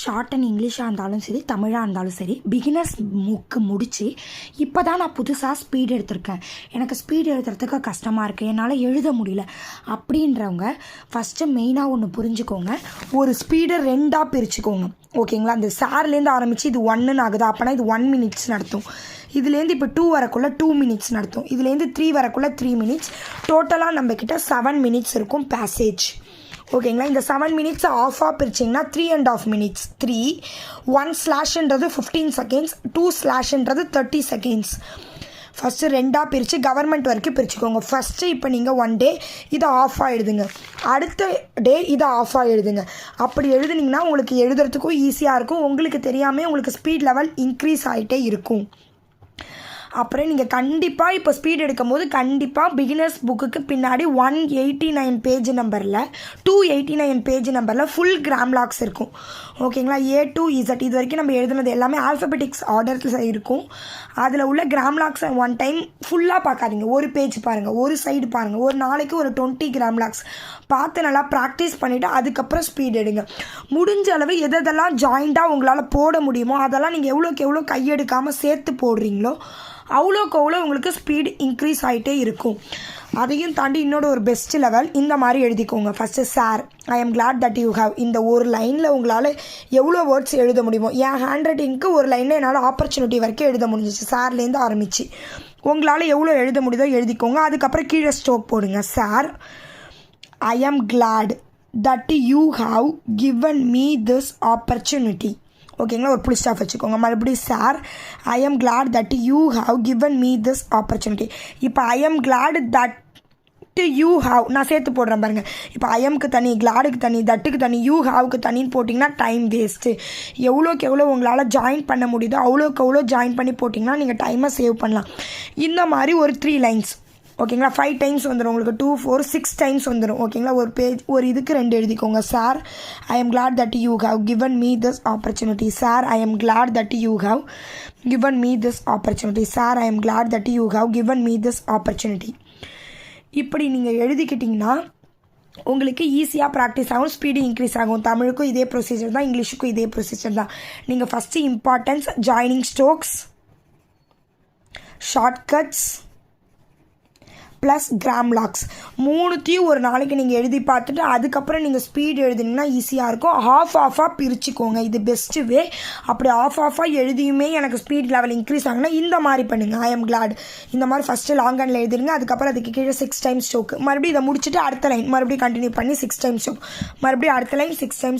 Short and இங்கிலீஷாக இருந்தாலும் சரி, தமிழாக இருந்தாலும் சரி, பிகினர்ஸ் புக்கு முடித்து இப்போ தான் நான் புதுசாக ஸ்பீட் எடுத்திருக்கேன், எனக்கு ஸ்பீட் எழுதுறதுக்கு கஷ்டமாக இருக்குது, என்னால் எழுத முடியல அப்படின்றவங்க ஃபஸ்ட்டு மெயினாக ஒன்று புரிஞ்சுக்கோங்க. ஒரு ஸ்பீடை 2ஆக பிரிச்சுக்கோங்க. ஓகேங்களா? அந்த சார்லேருந்து ஆரம்பித்து இது 1ன்னு ஆகுது அப்போனா இது 1 minutes நடத்தும். இதுலேருந்து இப்போ 2 வரக்குள்ளே 2 minutes நடத்தும். இதுலேருந்து 3 வரக்குள்ளே 3 minutes. டோட்டலாக நம்மக்கிட்ட 7 minutes இருக்கும் பேசேஜ். ஓகேங்களா? இந்த 7 minutes ஆஃபாக பிரிச்சிங்கன்னா 3.5 minutes. 3 1 ஸ்லாஷ்ன்றது 15 seconds, 2 ஸ்லாஷ்ன்றது 30 seconds. ஃபஸ்ட்டு 2ஆக பிரித்து கவர்மெண்ட் வரைக்கும் பிரிச்சுக்கோங்க. ஃபஸ்ட்டு இப்போ நீங்கள் 1 day இதை ஆஃபாக எழுதுங்க, அடுத்த டே இதை ஆஃபாக எழுதுங்க. அப்படி எழுதுனீங்கன்னா உங்களுக்கு எழுதுறதுக்கும் ஈஸியாக இருக்கும். உங்களுக்கு தெரியாமல் உங்களுக்கு ஸ்பீட் லெவல் இன்க்ரீஸ் ஆகிட்டே இருக்கும். அப்புறம் நீங்கள் கண்டிப்பாக இப்போ ஸ்பீட் எடுக்கும் போது கண்டிப்பாக பிகினர்ஸ் புக்குக்கு பின்னாடி 189 பேஜ் நம்பரில் 289 பேஜ் நம்பரில் ஃபுல் கிராம்லாக்ஸ் இருக்கும். ஓகேங்களா? A to Z இது வரைக்கும் நம்ம எழுதுனது எல்லாமே ஆல்ஃபபெட்டிக்ஸ் ஆர்டர்ஸில் இருக்கும். அதில் உள்ள கிராம்லாக்ஸை 1 time ஃபுல்லாக பார்க்காதீங்க, ஒரு பேஜ் பாருங்கள், ஒரு சைடு பாருங்கள். ஒரு நாளைக்கு ஒரு 20 கிராம்லாக்ஸ் பார்த்து நல்லா ப்ராக்டிஸ் பண்ணிவிட்டு அதுக்கப்புறம் ஸ்பீட் எடுங்க. முடிஞ்ச அளவு எதெல்லாம் ஜாயிண்ட்டாக உங்களால் போட முடியுமோ அதெல்லாம் நீங்கள் எவ்வளோக்கு எவ்வளோ கையெடுக்காமல் சேர்த்து போடுறீங்களோ அவ்வளோக்கு அவ்வளோ உங்களுக்கு ஸ்பீட் இன்க்ரீஸ் ஆகிட்டே இருக்கும். அதையும் தாண்டி இன்னொரு ஒரு பெஸ்ட் லெவல் இந்த மாதிரி எழுதிக்கோங்க. First sir, I am glad that you have. இந்த ஒரு லைனில் உங்களால் எவ்வளோ வேர்ட்ஸ் எழுத முடியுமோ, என் ஹேண்ட் ரைட்டிங்க்கு ஒரு லைனில் என்னால் ஆப்பர்ச்சுனிட்டி வரைக்கும் எழுத முடிஞ்சிச்சு. சார்லேருந்து ஆரம்பித்து உங்களால் எவ்வளோ எழுத முடியுதோ எழுதிக்கோங்க. அதுக்கப்புறம் கீழே ஸ்ட்ரோக் போடுங்க. Sir, I am glad that you have given me this opportunity. ஓகேங்களா? ஒரு புல் ஸ்டாஃப் வச்சுக்கோங்க. மறுபடியும் sir, I am glad that you have given me this opportunity. இப்போ I am glad that you have நான் சேர்த்து போடுறேன் பாருங்கள். இப்போ ஐஎம்க்கு தனி, கிளாடுக்கு தனி, தட்டுக்கு தனி, யூ ஹாவுக்கு தனின்னு போட்டிங்கன்னா டைம் வேஸ்ட்டு. எவ்வளோக்கு எவ்வளோ உங்களால் ஜாயின் பண்ண முடியுதோ அவ்வளோக்கு எவ்வளோ ஜாயின் பண்ணி போட்டிங்கன்னா நீங்கள் டைமை சேவ் பண்ணலாம். இந்த மாதிரி ஒரு 3 lines. ஓகேங்களா? 5 times வந்துடும் உங்களுக்கு. 2 4 6 times வந்துடும். ஓகேங்களா? ஒரு பேஜ் ஒரு இதுக்கு 2 எழுதிக்கோங்க. Sir, I am glad that you have given me this opportunity. Sir, I am glad that you have given me this opportunity. Sir, I am glad that you have given me this opportunity. இப்படி நீங்கள் எழுதிக்கிட்டிங்கன்னா உங்களுக்கு ஈஸியாக practice ஆகும், speed increase ஆகும். தமிழுக்கும் இதே procedure தான், இங்கிலீஷுக்கும் இதே ப்ரொசீஜர் தான். நீங்கள் first importance, joining strokes, shortcuts plus grammalogues மூணுத்தையும் ஒரு நாளைக்கு நீங்கள் எழுதி பார்த்துட்டு அதுக்கப்புறம் நீங்கள் ஸ்பீட் எழுதினீங்கன்னா ஈஸியாக இருக்கும். ஆஃபாக பிரிச்சுக்கோங்க, இது பெஸ்ட்டு வே. அப்படி ஆஃபாக எழுதியுமே எனக்கு ஸ்பீட் லெவல் இன்க்ரீஸ் ஆகுனா இந்த மாதிரி பண்ணுங்கள். ஐ எம் கிளாட் இந்த மாதிரி ஃபஸ்ட்டு லாங் ஹேண்டில் எழுதிடுங்க. அதுக்கப்புறம் அதுக்கு கீழே 6 times ஸ்ட்ரோக். மறுபடியும் இதை முடிச்சுட்டு அடுத்த லைன் மறுபடியும் கண்டினியூ பண்ணி 6 times ஸ்ட்ரோக். மறுபடியும் அடுத்த லைன் 6 times